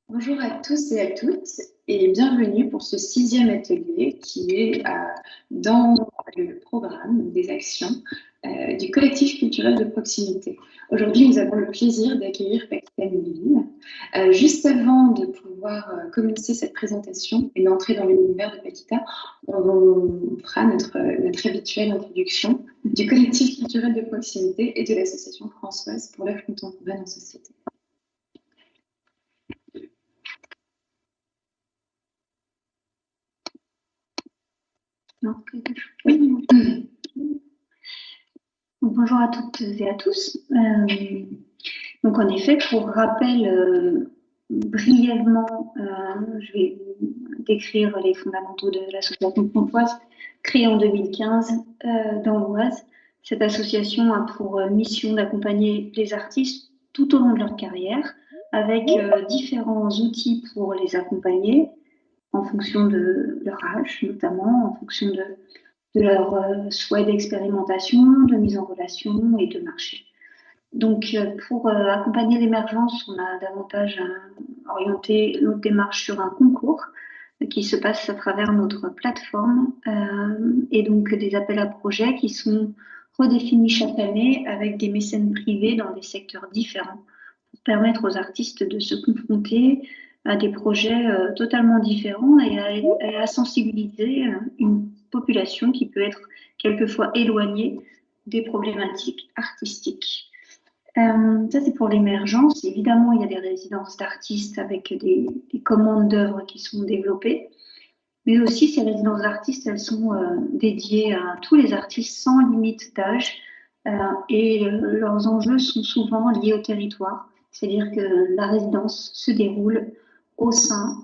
Bonjour à tous et à toutes et bienvenue pour ce 6e atelier qui est dans le programme des actions du collectif culturel de proximité. Aujourd'hui, nous avons le plaisir d'accueillir Paquita Milleville. Juste avant de pouvoir commencer cette présentation et d'entrer dans l'univers de Paquita, on fera notre habituelle introduction du collectif culturel de proximité et de l'association Françoise pour l'œuvre contemporaine en société. Oui. Bonjour à toutes et à tous. Donc en effet, pour rappel brièvement, je vais décrire les fondamentaux de l'association Françoise, créée en 2015 dans l'Oise. Cette association a pour mission d'accompagner les artistes tout au long de leur carrière avec différents outils pour les accompagner en fonction de leur âge, notamment en fonction de leur souhait d'expérimentation, de mise en relation et de marché. Donc, pour accompagner l'émergence, on a davantage orienté notre démarche sur un concours qui se passe à travers notre plateforme et donc des appels à projets qui sont redéfinis chaque année avec des mécènes privés dans des secteurs différents pour permettre aux artistes de se confronter à des projets totalement différents et à sensibiliser une population qui peut être quelquefois éloignée des problématiques artistiques. Ça, c'est pour l'émergence. Évidemment, il y a des résidences d'artistes avec des commandes d'œuvres qui sont développées. Mais aussi, ces résidences d'artistes, elles sont dédiées à tous les artistes sans limite d'âge. Et leurs enjeux sont souvent liés au territoire. C'est-à-dire que la résidence se déroule au sein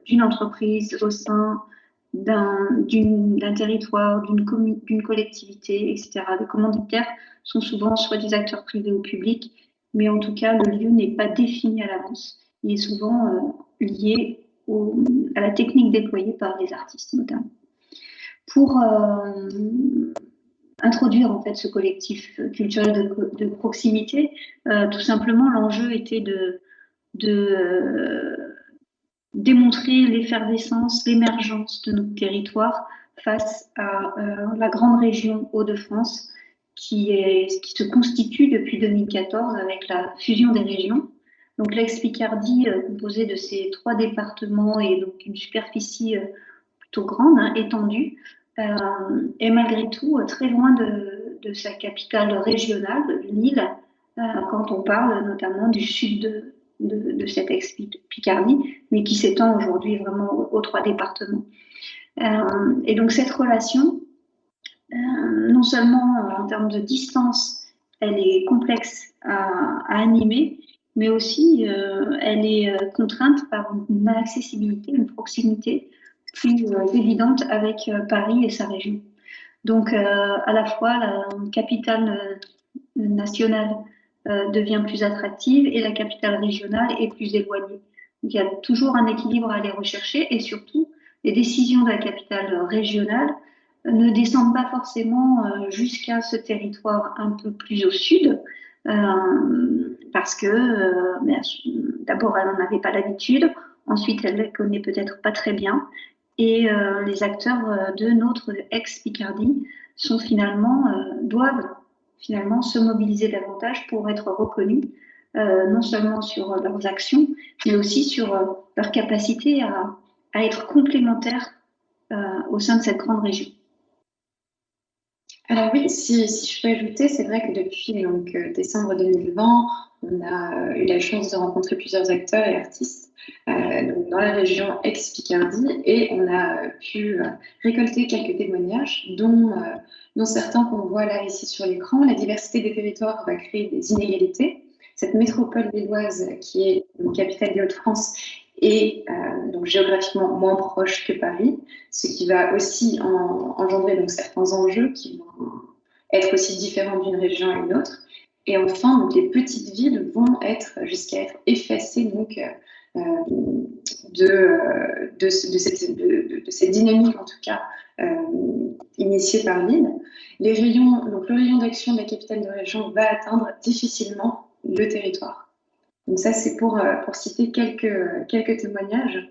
d'une entreprise, au sein d'un territoire, d'une collectivité, etc. Les commanditaires sont souvent soit des acteurs privés ou publics, mais en tout cas, le lieu n'est pas défini à l'avance. Il est souvent lié à la technique déployée par les artistes, notamment. Pour introduire en fait ce collectif culturel de proximité, tout simplement, l'enjeu était de démontrer l'effervescence, l'émergence de notre territoire face à la grande région Hauts-de-France qui se constitue depuis 2014 avec la fusion des régions. Donc l'ex-Picardie, composée de ces 3 départements et donc une superficie plutôt grande, étendue, est malgré tout très loin de sa capitale régionale, Lille, quand on parle notamment du sud de cette ex-Picardie, mais qui s'étend aujourd'hui vraiment aux 3 départements. Et donc cette relation, non seulement en termes de distance, elle est complexe à animer, mais aussi elle est contrainte par une accessibilité, une proximité plus évidente avec Paris et sa région. Donc à la fois la capitale nationale devient plus attractive et la capitale régionale est plus éloignée. Donc, il y a toujours un équilibre à aller rechercher et surtout, les décisions de la capitale régionale ne descendent pas forcément jusqu'à ce territoire un peu plus au sud parce que d'abord, elle n'en avait pas l'habitude, ensuite, elle ne la connaît peut-être pas très bien et les acteurs de notre ex-Picardie sont doivent finalement se mobiliser davantage pour être reconnus, non seulement sur leurs actions, mais aussi sur leur capacité à être complémentaires au sein de cette grande région. Alors oui, si je peux ajouter, c'est vrai que depuis décembre 2020, on a eu la chance de rencontrer plusieurs acteurs et artistes dans la région ex-Picardie et on a pu récolter quelques témoignages, dont certains qu'on voit là ici sur l'écran. La diversité des territoires va créer des inégalités. Cette métropole lilloise qui est une capitale des Hauts-de-France est donc géographiquement moins proche que Paris, ce qui va aussi engendrer donc certains enjeux qui vont être aussi différents d'une région à une autre. Et enfin, donc, les petites villes vont être jusqu'à être effacées donc, de cette dynamique, en tout cas, initiée par l'île. Le rayon d'action de la capitale de région va atteindre difficilement le territoire. Donc ça, c'est pour citer quelques témoignages.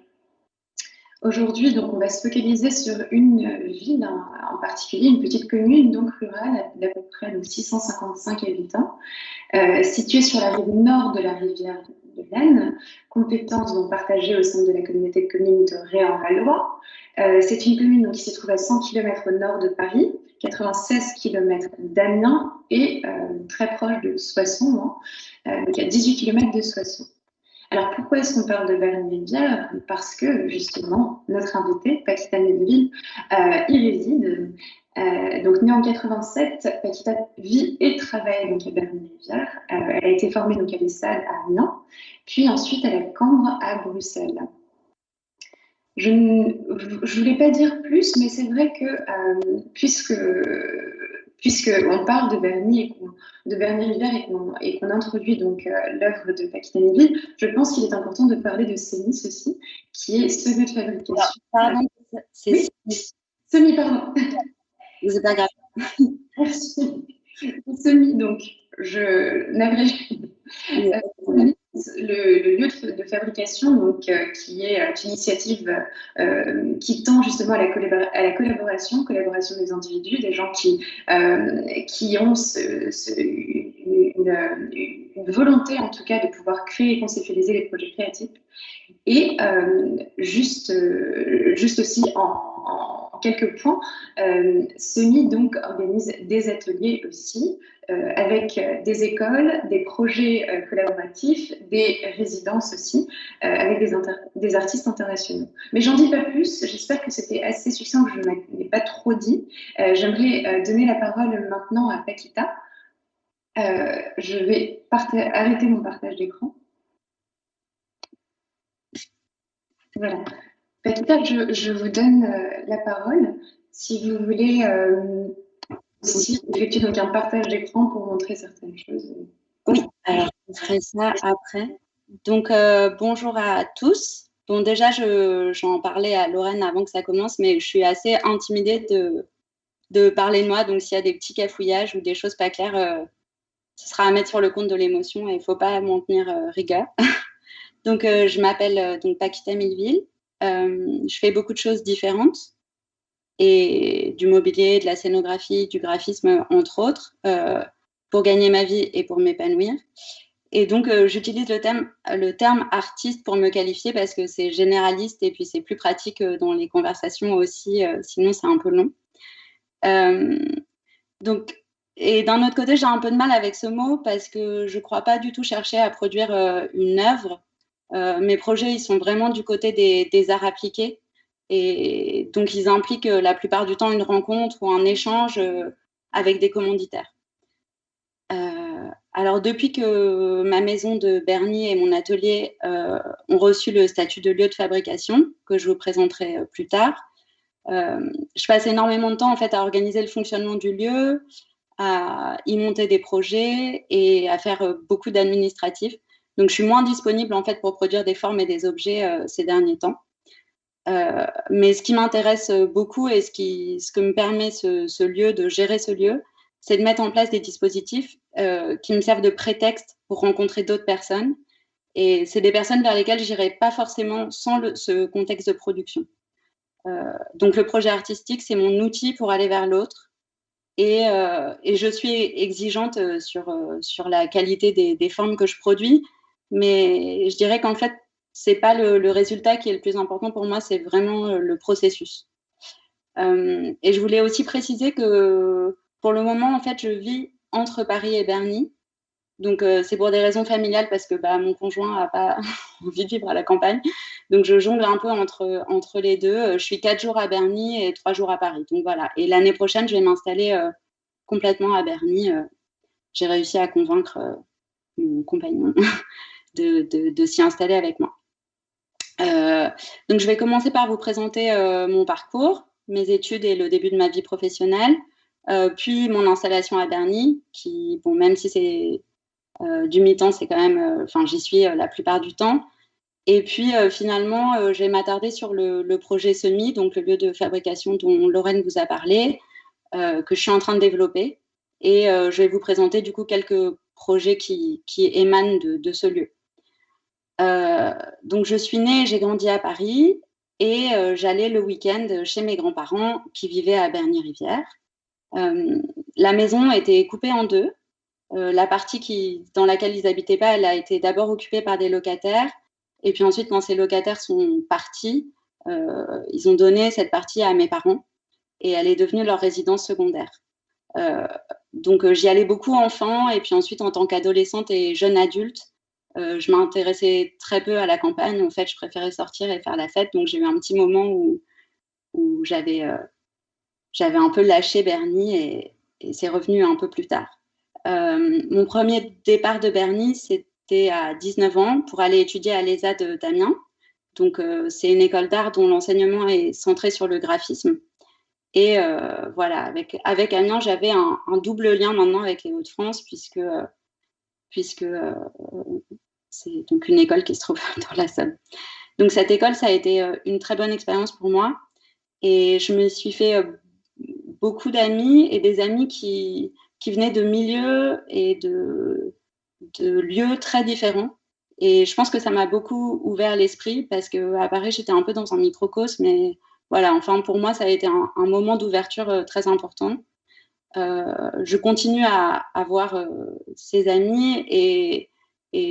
Aujourd'hui, donc, on va se focaliser sur une ville en particulier, une petite commune donc rurale d'à peu près donc, 655 habitants, située sur la rive nord de la rivière de l'Aisne, compétence donc partagée au sein de la communauté de communes de Réan-Valois. C'est une commune donc, qui se trouve à 100 km au nord de Paris, 96 km d'Amiens et très proche de Soissons, donc à 18 km de Soissons. Alors, pourquoi est-ce qu'on parle de Berny-Rivière? Parce que, justement, notre invitée, Paquita Melville, y réside. Donc, née en 87, Paquita vit et travaille donc, à Berny-Rivière. Elle a été formée donc, à l'ESSAD à Amiens, puis ensuite à la Cambre à Bruxelles. Je ne voulais pas dire plus, mais c'est vrai que puisque on parle de Berny-Rivière et qu'on introduit donc l'œuvre de Paquita Melville, je pense qu'il est important de parler de Semis aussi, qui est ce lieu de fabrication. Alors, pardon, c'est oui Semis, pardon. C'est pas grave. Semis, donc, je n'abrège le lieu de fabrication, donc, qui est une initiative qui tend justement à la collaboration des individus, des gens qui ont une volonté en tout cas de pouvoir créer et conceptualiser les projets créatifs. Et juste aussi en quelques points, SEMI donc organise des ateliers aussi avec des écoles, des projets collaboratifs, des résidences aussi, avec des artistes internationaux. Mais j'en dis pas plus, j'espère que c'était assez succinct, que je n'ai pas trop dit. J'aimerais donner la parole maintenant à Paquita. Je vais arrêter mon partage d'écran. Voilà. Paquita, je vous donne la parole. Si vous voulez aussi effectuer donc un partage d'écran pour montrer certaines choses. Oui, alors je ferai ça après. Donc, bonjour à tous. Bon, déjà, j'en parlais à Lorraine avant que ça commence, mais je suis assez intimidée de parler de moi. Donc, s'il y a des petits cafouillages ou des choses pas claires, ce sera à mettre sur le compte de l'émotion et il ne faut pas m'en tenir rigueur. Donc, je m'appelle donc Paquita Melville. Je fais beaucoup de choses différentes et du mobilier, de la scénographie, du graphisme, entre autres, pour gagner ma vie et pour m'épanouir. Et donc, j'utilise le terme artiste pour me qualifier parce que c'est généraliste et puis c'est plus pratique dans les conversations aussi, sinon c'est un peu long. Donc, et d'un autre côté, j'ai un peu de mal avec ce mot parce que je ne crois pas du tout chercher à produire une œuvre. Mes projets, ils sont vraiment du côté des arts appliqués. Et donc, ils impliquent la plupart du temps une rencontre ou un échange avec des commanditaires. Alors, depuis que ma maison de Berny et mon atelier ont reçu le statut de lieu de fabrication, que je vous présenterai plus tard, je passe énormément de temps en fait, à organiser le fonctionnement du lieu, à y monter des projets et à faire beaucoup d'administratifs. Donc, je suis moins disponible en fait, pour produire des formes et des objets ces derniers temps. Mais ce qui m'intéresse beaucoup et ce que me permet ce lieu, de gérer ce lieu, c'est de mettre en place des dispositifs qui me servent de prétexte pour rencontrer d'autres personnes. Et c'est des personnes vers lesquelles je n'irai pas forcément sans ce contexte de production. Donc, le projet artistique, c'est mon outil pour aller vers l'autre. Et je suis exigeante sur la qualité des formes que je produis. Mais je dirais qu'en fait, ce n'est pas le résultat qui est le plus important pour moi, c'est vraiment le processus. Et je voulais aussi préciser que pour le moment, en fait, je vis entre Paris et Berny. Donc, c'est pour des raisons familiales parce que mon conjoint n'a pas envie de vivre à la campagne. Donc, je jongle un peu entre les deux. Je suis 4 jours à Berny et 3 jours à Paris. Donc, voilà. Et l'année prochaine, je vais m'installer complètement à Berny. J'ai réussi à convaincre mon compagnon de s'y installer avec moi. Donc, je vais commencer par vous présenter mon parcours, mes études et le début de ma vie professionnelle, puis mon installation à Berny, qui, bon, même si c'est du mi-temps, c'est quand même, j'y suis la plupart du temps. Et puis, finalement, je vais m'attarder sur le projet SEMI, donc le lieu de fabrication dont Lorraine vous a parlé, que je suis en train de développer. Et je vais vous présenter, du coup, quelques projets qui émanent de ce lieu. Donc, je suis née et j'ai grandi à Paris et j'allais le week-end chez mes grands-parents qui vivaient à Berny-Rivière. La maison était coupée en deux. La partie dans laquelle ils n'habitaient pas, elle a été d'abord occupée par des locataires. Et puis ensuite, quand ces locataires sont partis, ils ont donné cette partie à mes parents et elle est devenue leur résidence secondaire. Donc, j'y allais beaucoup enfant et puis ensuite, en tant qu'adolescente et jeune adulte, je m'intéressais très peu à la campagne. En fait, je préférais sortir et faire la fête. Donc, j'ai eu un petit moment où j'avais un peu lâché Berny et c'est revenu un peu plus tard. Mon premier départ de Berny, c'était à 19 ans pour aller étudier à l'ESA d'Amiens. Donc, c'est une école d'art dont l'enseignement est centré sur le graphisme. Et voilà, avec Amiens, j'avais un double lien maintenant avec les Hauts-de-France puisque c'est donc une école qui se trouve dans la Somme. Donc, cette école, ça a été une très bonne expérience pour moi. Et je me suis fait beaucoup d'amis et des amis qui venaient de milieux et de lieux très différents. Et je pense que ça m'a beaucoup ouvert l'esprit parce qu'à Paris, j'étais un peu dans un microcosme. Mais voilà, enfin, pour moi, ça a été un moment d'ouverture très important. Je continue à avoir ces amis et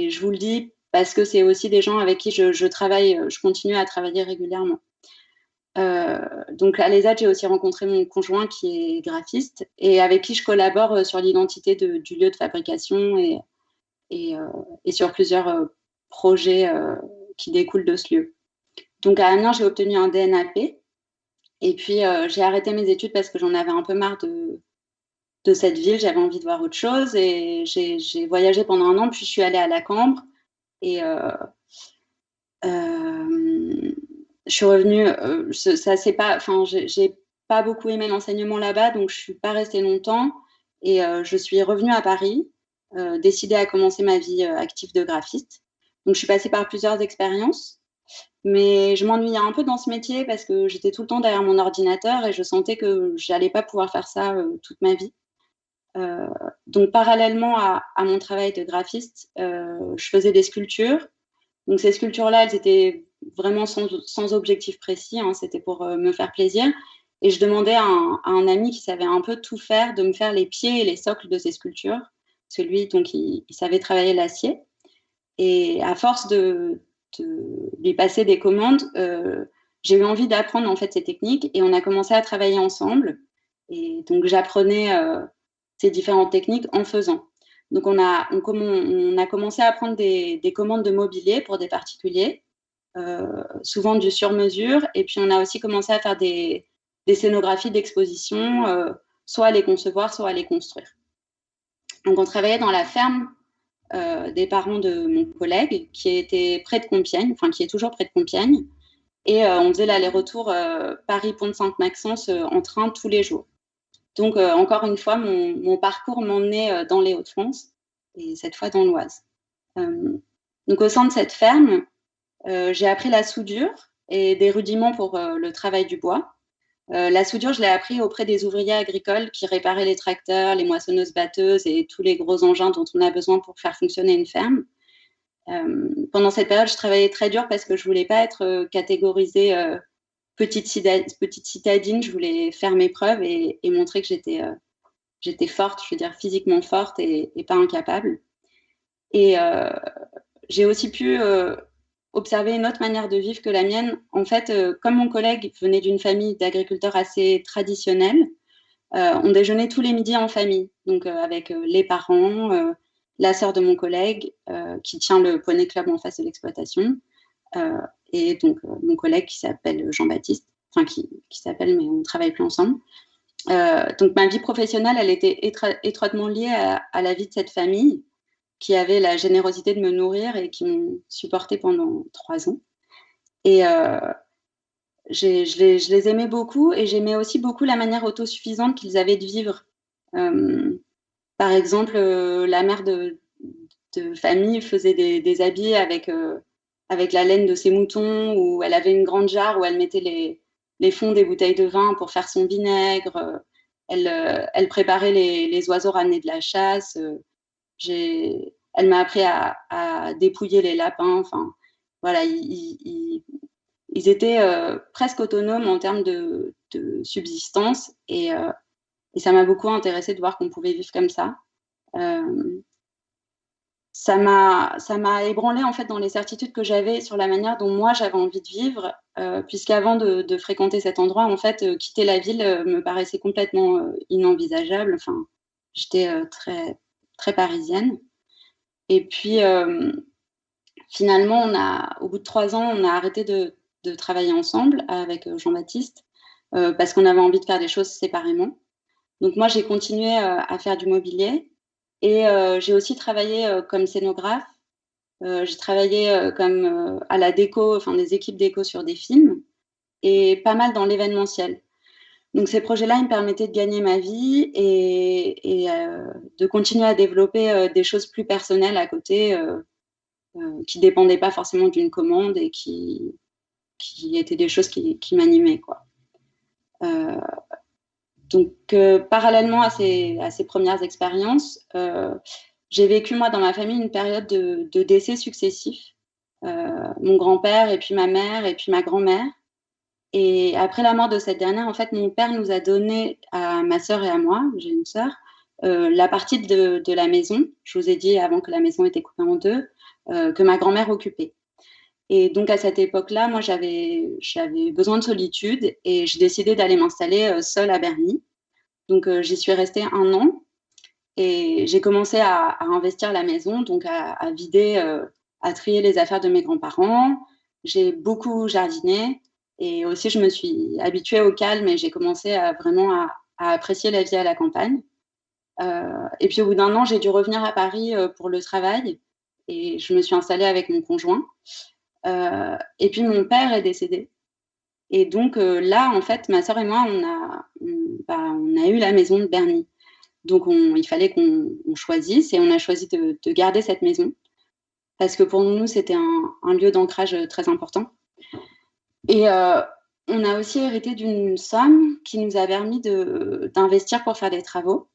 je vous le dis parce que c'est aussi des gens avec qui je travaille, je continue à travailler régulièrement. Donc à l'ESAT, j'ai aussi rencontré mon conjoint qui est graphiste et avec qui je collabore sur l'identité du lieu de fabrication et sur plusieurs projets qui découlent de ce lieu. Donc à Amiens, j'ai obtenu un DNAP et puis j'ai arrêté mes études parce que j'en avais un peu marre de cette ville, j'avais envie de voir autre chose et j'ai voyagé pendant 1 an, puis je suis allée à la Cambre et je suis revenue, ça c'est pas, enfin, j'ai pas beaucoup aimé l'enseignement là-bas, donc je suis pas restée longtemps et je suis revenue à Paris, décidée à commencer ma vie active de graphiste. Donc je suis passée par plusieurs expériences, mais je m'ennuyais un peu dans ce métier parce que j'étais tout le temps derrière mon ordinateur et je sentais que j'allais pas pouvoir faire ça toute ma vie. Donc parallèlement à mon travail de graphiste, je faisais des sculptures. Donc ces sculptures-là, elles étaient vraiment sans objectif précis, hein, c'était pour me faire plaisir. Et je demandais à un ami qui savait un peu tout faire de me faire les pieds et les socles de ces sculptures. Parce que lui, donc, il savait travailler l'acier. Et à force de lui passer des commandes, j'ai eu envie d'apprendre en fait ces techniques et on a commencé à travailler ensemble. Et donc j'apprenais ces différentes techniques en faisant. Donc, on a commencé à prendre des commandes de mobilier pour des particuliers, souvent du sur-mesure. Et puis, on a aussi commencé à faire des scénographies d'exposition, soit à les concevoir, soit à les construire. Donc, on travaillait dans la ferme des parents de mon collègue, qui était près de Compiègne, enfin, qui est toujours près de Compiègne. Et on faisait l'aller-retour Paris-Pont-de-Sainte-Maxence en train tous les jours. Donc, encore une fois, mon parcours m'emmenait dans les Hauts-de-France et cette fois dans l'Oise. Donc, au sein de cette ferme, j'ai appris la soudure et des rudiments pour le travail du bois. La soudure, je l'ai appris auprès des ouvriers agricoles qui réparaient les tracteurs, les moissonneuses-batteuses et tous les gros engins dont on a besoin pour faire fonctionner une ferme. Pendant cette période, je travaillais très dur parce que je ne voulais pas être catégorisée petite citadine, je voulais faire mes preuves et montrer que j'étais forte, je veux dire physiquement forte et pas incapable. Et j'ai aussi pu observer une autre manière de vivre que la mienne. En fait, comme mon collègue venait d'une famille d'agriculteurs assez traditionnelle, on déjeunait tous les midis en famille, donc avec les parents, la sœur de mon collègue qui tient le Poney Club en face de l'exploitation, et donc mon collègue qui s'appelle Jean-Baptiste, enfin qui s'appelle, mais on ne travaille plus ensemble. Donc ma vie professionnelle, elle était étroitement liée à la vie de cette famille qui avait la générosité de me nourrir et qui m'ont supportée pendant 3 ans. Et je les aimais beaucoup et j'aimais aussi beaucoup la manière autosuffisante qu'ils avaient de vivre. Par exemple, la mère de famille faisait des habits avec la laine de ses moutons, ou elle avait une grande jarre où elle mettait les fonds des bouteilles de vin pour faire son vinaigre. Elle préparait les oiseaux ramenés de la chasse. Elle m'a appris à dépouiller les lapins. Enfin, voilà, ils étaient presque autonomes en termes de subsistance. Et ça m'a beaucoup intéressée de voir qu'on pouvait vivre comme ça. Ça m'a ébranlée en fait dans les certitudes que j'avais sur la manière dont moi j'avais envie de vivre, puisqu'avant de fréquenter cet endroit, en fait, quitter la ville me paraissait complètement inenvisageable. Enfin, j'étais très, très parisienne. Et puis, finalement, au bout de 3 ans, on a arrêté de travailler ensemble avec Jean-Baptiste parce qu'on avait envie de faire des choses séparément. Donc moi, j'ai continué à faire du mobilier. Et j'ai aussi travaillé comme scénographe. J'ai travaillé comme à la déco, enfin des équipes déco sur des films et pas mal dans l'événementiel. Donc ces projets-là, ils me permettaient de gagner ma vie et de continuer à développer des choses plus personnelles à côté qui dépendaient pas forcément d'une commande et qui étaient des choses qui m'animaient, quoi. Donc, parallèlement à ces premières expériences, j'ai vécu, moi, dans ma famille, une période de décès successifs. Mon grand-père, et puis ma mère, et puis ma grand-mère. Et après la mort de cette dernière, en fait, mon père nous a donné à ma sœur et à moi, j'ai une sœur, la partie de la maison. Je vous ai dit avant que la maison était coupée en deux, que ma grand-mère occupait. Et donc, à cette époque-là, moi, j'avais besoin de solitude et j'ai décidé d'aller m'installer seule à Berny. Donc, j'y suis restée 1 an et j'ai commencé à investir la maison, donc à vider, à trier les affaires de mes grands-parents. J'ai beaucoup jardiné et aussi, je me suis habituée au calme et j'ai commencé vraiment à apprécier la vie à la campagne. Et puis, au bout d'1 an, j'ai dû revenir à Paris pour le travail et je me suis installée avec mon conjoint. Et puis mon père est décédé. Et donc là, en fait, ma sœur et moi, on a eu la maison de Berny. Donc il fallait qu'on choisisse et on a choisi de garder cette maison parce que pour nous, c'était un lieu d'ancrage très important. Et on a aussi hérité d'une somme qui nous a permis d'investir pour faire des travaux.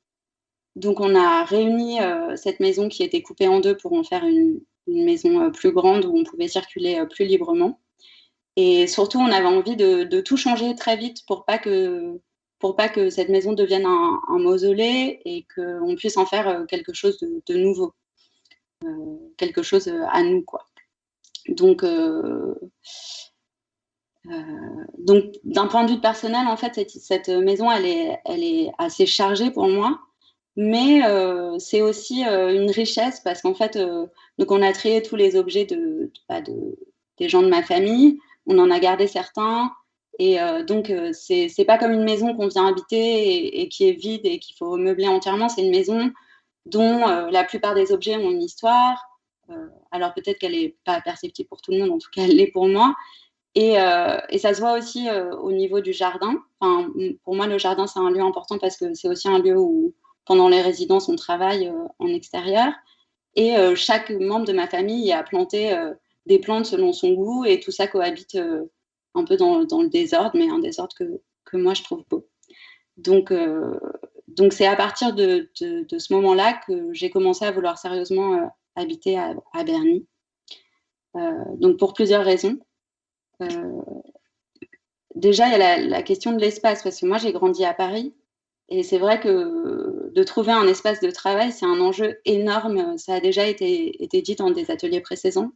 Donc on a réuni cette maison qui était coupée en deux pour en faire une maison plus grande où on pouvait circuler plus librement. Et surtout, on avait envie de tout changer très vite pour pas que cette maison devienne un mausolée et qu'on puisse en faire quelque chose de nouveau, quelque chose à nous, quoi. Donc, d'un point de vue personnel, en fait, cette maison, elle est assez chargée pour moi. Mais c'est aussi une richesse parce qu'en fait, donc on a trié tous les objets des gens de ma famille, on en a gardé certains, et donc c'est pas comme une maison qu'on vient habiter et qui est vide et qu'il faut meubler entièrement. C'est une maison dont la plupart des objets ont une histoire. Alors peut-être qu'elle n'est pas perceptible pour tout le monde, en tout cas elle l'est pour moi. Et ça se voit aussi au niveau du jardin. Enfin, pour moi, le jardin, c'est un lieu important parce que c'est aussi un lieu où pendant les résidences, on travaille en extérieur et chaque membre de ma famille a planté des plantes selon son goût et tout ça cohabite un peu dans le désordre, mais un désordre que moi je trouve beau. Donc c'est à partir de ce moment-là que j'ai commencé à vouloir sérieusement habiter à Berny. Donc pour plusieurs raisons. Déjà, il y a la question de l'espace, parce que moi j'ai grandi à Paris. Et c'est vrai que de trouver un espace de travail, c'est un enjeu énorme. Ça a déjà été dit dans des ateliers précédents.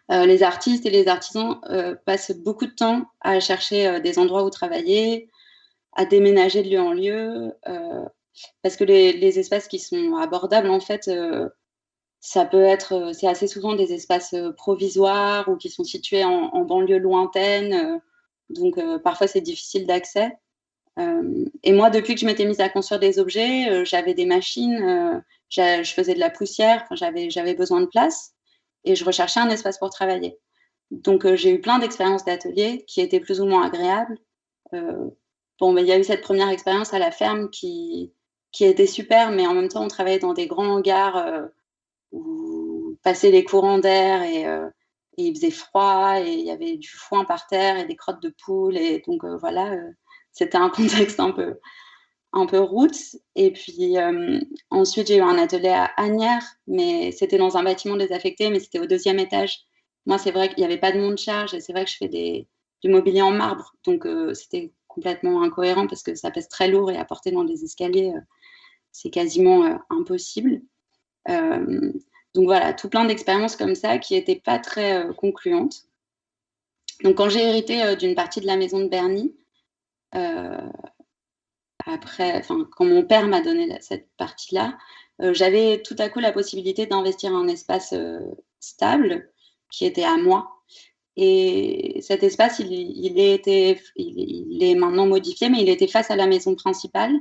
Les artistes et les artisans passent beaucoup de temps à chercher des endroits où travailler, à déménager de lieu en lieu, parce que les espaces qui sont abordables, en fait, c'est assez souvent des espaces provisoires ou qui sont situés en banlieue lointaine. Donc, parfois, c'est difficile d'accès. Et moi, depuis que je m'étais mise à construire des objets, j'avais des machines, je faisais de la poussière, j'avais besoin de place et je recherchais un espace pour travailler. Donc, j'ai eu plein d'expériences d'atelier qui étaient plus ou moins agréables. Il y a eu cette première expérience à la ferme qui était super, mais en même temps, on travaillait dans des grands hangars où passaient les courants d'air et il faisait froid et il y avait du foin par terre et des crottes de poules. Et donc, voilà. C'était un contexte un peu roots. Et puis Ensuite, j'ai eu un atelier à Asnières, mais c'était dans un bâtiment désaffecté, mais c'était au 2e étage. Moi, c'est vrai qu'il n'y avait pas de monte-charge, et c'est vrai que je fais du mobilier en marbre, donc c'était complètement incohérent parce que ça pèse très lourd et à porter dans des escaliers, c'est quasiment impossible. Donc voilà, tout plein d'expériences comme ça qui n'étaient pas très concluantes. Donc quand j'ai hérité d'une partie de la maison de Berny, quand mon père m'a donné cette partie-là, j'avais tout à coup la possibilité d'investir un espace stable qui était à moi. Et cet espace, il est maintenant modifié, mais il était face à la maison principale.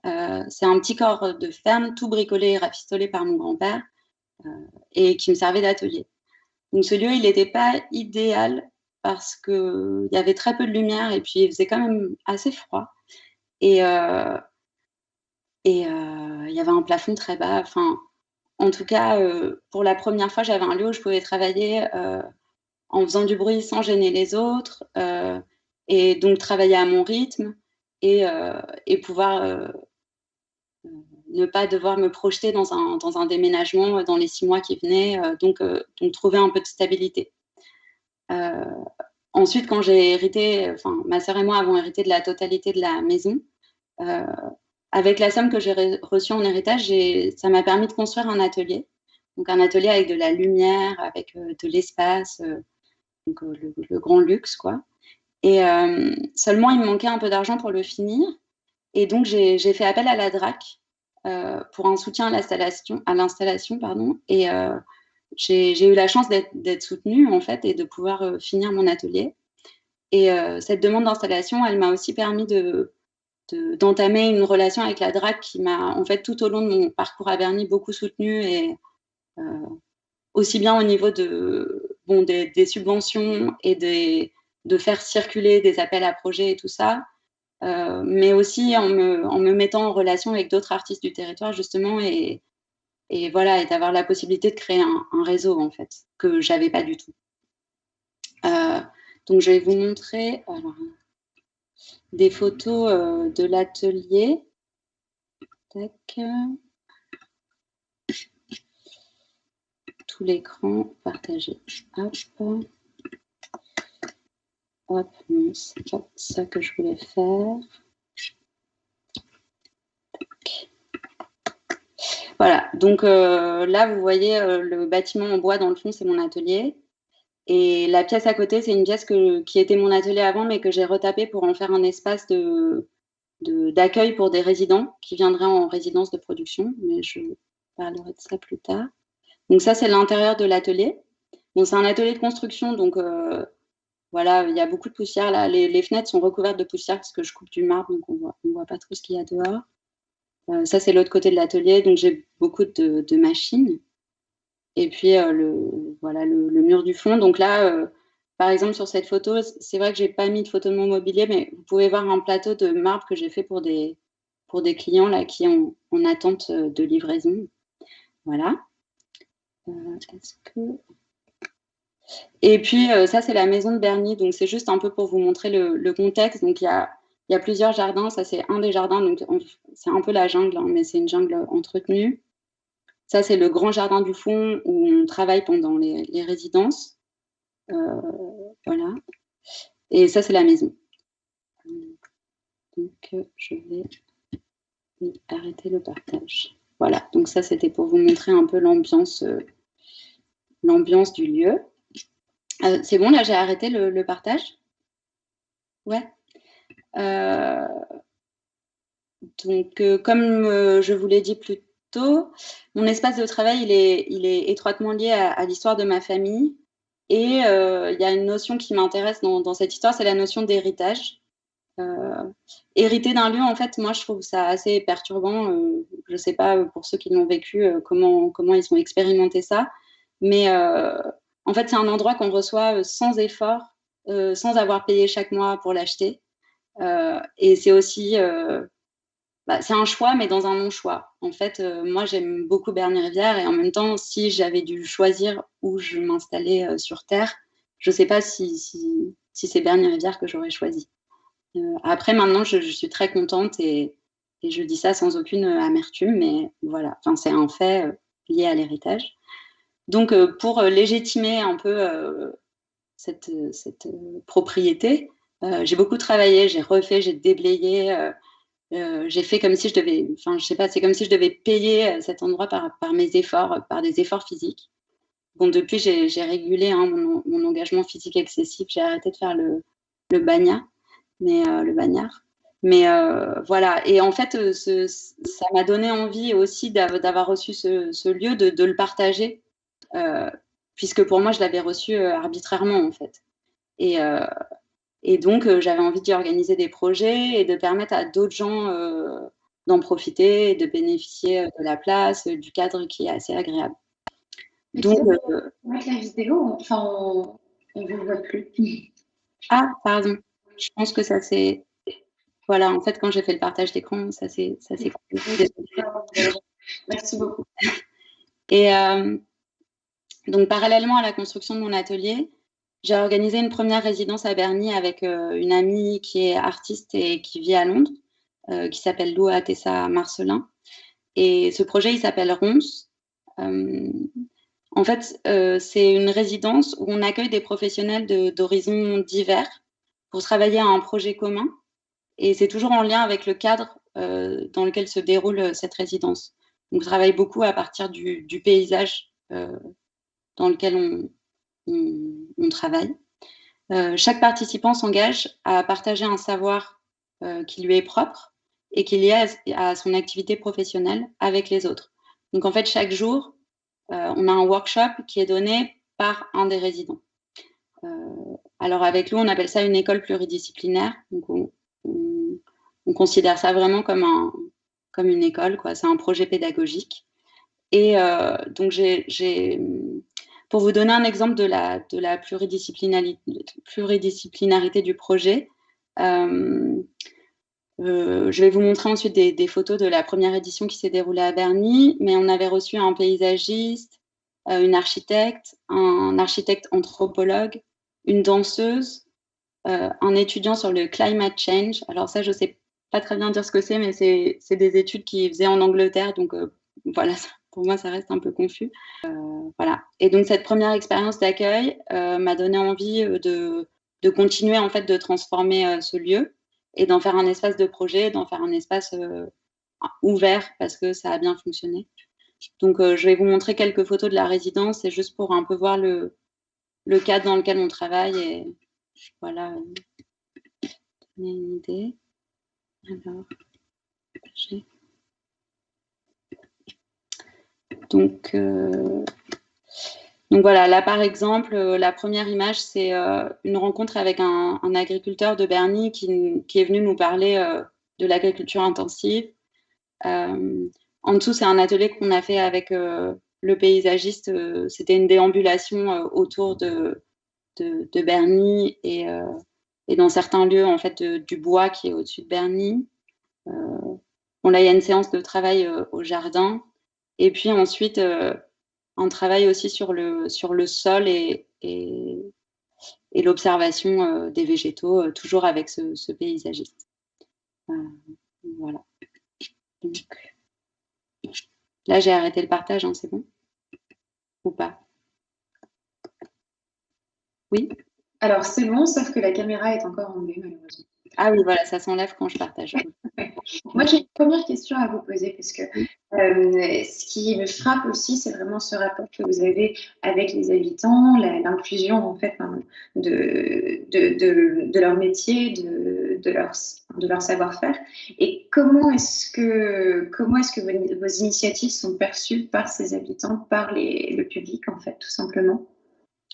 C'est un petit corps de ferme, tout bricolé et rafistolé par mon grand-père, et qui me servait d'atelier. Donc ce lieu, il n'était pas idéal parce qu'il y avait très peu de lumière et puis il faisait quand même assez froid. Et il y avait un plafond très bas. Enfin, en tout cas, pour la première fois, j'avais un lieu où je pouvais travailler en faisant du bruit sans gêner les autres, et donc travailler à mon rythme et pouvoir ne pas devoir me projeter dans un déménagement dans les 6 mois qui venaient, donc trouver un peu de stabilité. Ensuite, quand j'ai hérité, ma sœur et moi avons hérité de la totalité de la maison. Avec la somme que j'ai reçue en héritage, ça m'a permis de construire un atelier. Donc un atelier avec de la lumière, avec de l'espace, donc le grand luxe, quoi. Et seulement, il me manquait un peu d'argent pour le finir. Et donc, j'ai fait appel à la DRAC pour un soutien à l'installation. Et j'ai eu la chance d'être soutenue, en fait, et de pouvoir finir mon atelier. Et cette demande d'installation, elle m'a aussi permis d'entamer une relation avec la DRAC qui m'a, en fait, tout au long de mon parcours à Berny, beaucoup soutenue, et aussi bien au niveau des subventions et de faire circuler des appels à projets et tout ça, mais aussi en me mettant en relation avec d'autres artistes du territoire, justement, et voilà, et d'avoir la possibilité de créer un réseau, en fait, que j'avais pas du tout. Donc, je vais vous montrer des photos de l'atelier. Tac. Tout l'écran partagé. Hop. Hop, non, c'est pas ça que je voulais faire. Tac. Voilà, donc là, vous voyez le bâtiment en bois dans le fond, c'est mon atelier. Et la pièce à côté, c'est une pièce qui était mon atelier avant, mais que j'ai retapé pour en faire un espace d'accueil pour des résidents qui viendraient en résidence de production. Mais je parlerai de ça plus tard. Donc ça, c'est l'intérieur de l'atelier. Bon, c'est un atelier de construction, donc voilà, il y a beaucoup de poussière là. Les fenêtres sont recouvertes de poussière parce que je coupe du marbre, donc on voit pas trop ce qu'il y a dehors. Ça, c'est l'autre côté de l'atelier, donc j'ai beaucoup de machines. Et puis, le mur du fond. Donc là, par exemple, sur cette photo, c'est vrai que j'ai pas mis de photo de mon mobilier, mais vous pouvez voir un plateau de marbre que j'ai fait pour des clients là, qui sont en attente de livraison. Voilà. Et puis, ça, c'est la maison de Berny. Donc, c'est juste un peu pour vous montrer le contexte. Donc, il y a plusieurs jardins. Ça, c'est un des jardins. Donc, c'est un peu la jungle, hein, mais c'est une jungle entretenue. Ça, c'est le grand jardin du fond où on travaille pendant les résidences. Voilà. Et ça, c'est la maison. Donc, je vais arrêter le partage. Voilà. Donc, ça, c'était pour vous montrer un peu l'ambiance du lieu. C'est bon, là, j'ai arrêté le partage? Ouais. Donc, comme je vous l'ai dit plus tôt, mon espace de travail, il est étroitement lié à l'histoire de ma famille. Et il y a une notion qui m'intéresse dans cette histoire, c'est la notion d'héritage. Hériter d'un lieu, en fait, moi, je trouve ça assez perturbant. Je ne sais pas, pour ceux qui l'ont vécu, comment ils ont expérimenté ça. Mais en fait, c'est un endroit qu'on reçoit sans effort, sans avoir payé chaque mois pour l'acheter. Et c'est aussi... c'est un choix, mais dans un non-choix. En fait, moi, j'aime beaucoup Berny-Rivière, et en même temps, si j'avais dû choisir où je m'installais sur Terre, je ne sais pas si c'est Berny-Rivière que j'aurais choisi. Après, maintenant, je suis très contente, et je dis ça sans aucune amertume, mais voilà, enfin, c'est un fait lié à l'héritage. Donc, pour légitimer un peu cette propriété, j'ai beaucoup travaillé, j'ai refait, j'ai déblayé, j'ai fait comme si je devais, enfin, je sais pas, c'est comme si je devais payer cet endroit par mes efforts, par des efforts physiques. Bon, depuis, j'ai régulé mon engagement physique excessif, j'ai arrêté de faire le bagnat, le bagnard. Mais voilà, et en fait, ça m'a donné envie aussi d'avoir reçu ce lieu, de le partager, puisque pour moi, je l'avais reçu arbitrairement, en fait. Et donc, j'avais envie d'y organiser des projets et de permettre à d'autres gens d'en profiter et de bénéficier de la place, du cadre qui est assez agréable. Donc, avec la vidéo, enfin, on ne vous voit plus. Ah, pardon. Je pense que ça c'est... Voilà, en fait, quand j'ai fait le partage d'écran, ça s'est coupé. Merci beaucoup. Et donc, parallèlement à la construction de mon atelier, j'ai organisé une première résidence à Berny avec une amie qui est artiste et qui vit à Londres, qui s'appelle Lou Tessa Marcelin. Et ce projet, il s'appelle Ronce. En fait, c'est une résidence où on accueille des professionnels d'horizons divers pour travailler à un projet commun. Et c'est toujours en lien avec le cadre dans lequel se déroule cette résidence. Donc, je travaille beaucoup à partir du paysage dans lequel on travaille. Chaque participant s'engage à partager un savoir qui lui est propre et qui est lié à son activité professionnelle avec les autres. Donc, en fait, chaque jour, on a un workshop qui est donné par un des résidents. Alors, avec Lou, on appelle ça une école pluridisciplinaire. Donc, on considère ça vraiment comme une école, quoi. C'est un projet pédagogique. Et donc, pour vous donner un exemple de la pluridisciplinarité du projet, je vais vous montrer ensuite des photos de la première édition qui s'est déroulée à Berny, mais on avait reçu un paysagiste, une architecte, un architecte anthropologue, une danseuse, un étudiant sur le climate change. Alors ça, je ne sais pas très bien dire ce que c'est, mais c'est des études qu'il faisait en Angleterre, donc voilà, pour moi, ça reste un peu confus. Voilà. Et donc, cette première expérience d'accueil m'a donné envie de continuer, en fait, de transformer ce lieu et d'en faire un espace de projet, d'en faire un espace ouvert parce que ça a bien fonctionné. Donc, je vais vous montrer quelques photos de la résidence, c'est juste pour un peu voir le cadre dans lequel on travaille et voilà, donner une idée. Alors, donc voilà, là par exemple, la première image, c'est une rencontre avec un agriculteur de Berny qui est venu nous parler de l'agriculture intensive. En dessous, c'est un atelier qu'on a fait avec le paysagiste. C'était une déambulation autour de Berny et dans certains lieux en fait du bois qui est au-dessus de Berny. Bon, là, il y a une séance de travail au jardin. Et puis ensuite, on travaille aussi sur le sol et l'observation des végétaux, toujours avec ce paysagiste. Voilà. Donc, là, j'ai arrêté le partage, hein, c'est bon? Ou pas? Oui? Alors, c'est bon, sauf que la caméra est encore enlevée, malheureusement. Ah oui, voilà, ça s'enlève quand je partage. Moi, j'ai une première question à vous poser, parce que ce qui me frappe aussi, c'est vraiment ce rapport que vous avez avec les habitants, l'inclusion en fait de leur métier, de leur savoir-faire. Et comment est-ce que vos initiatives sont perçues par ces habitants, par le public en fait, tout simplement?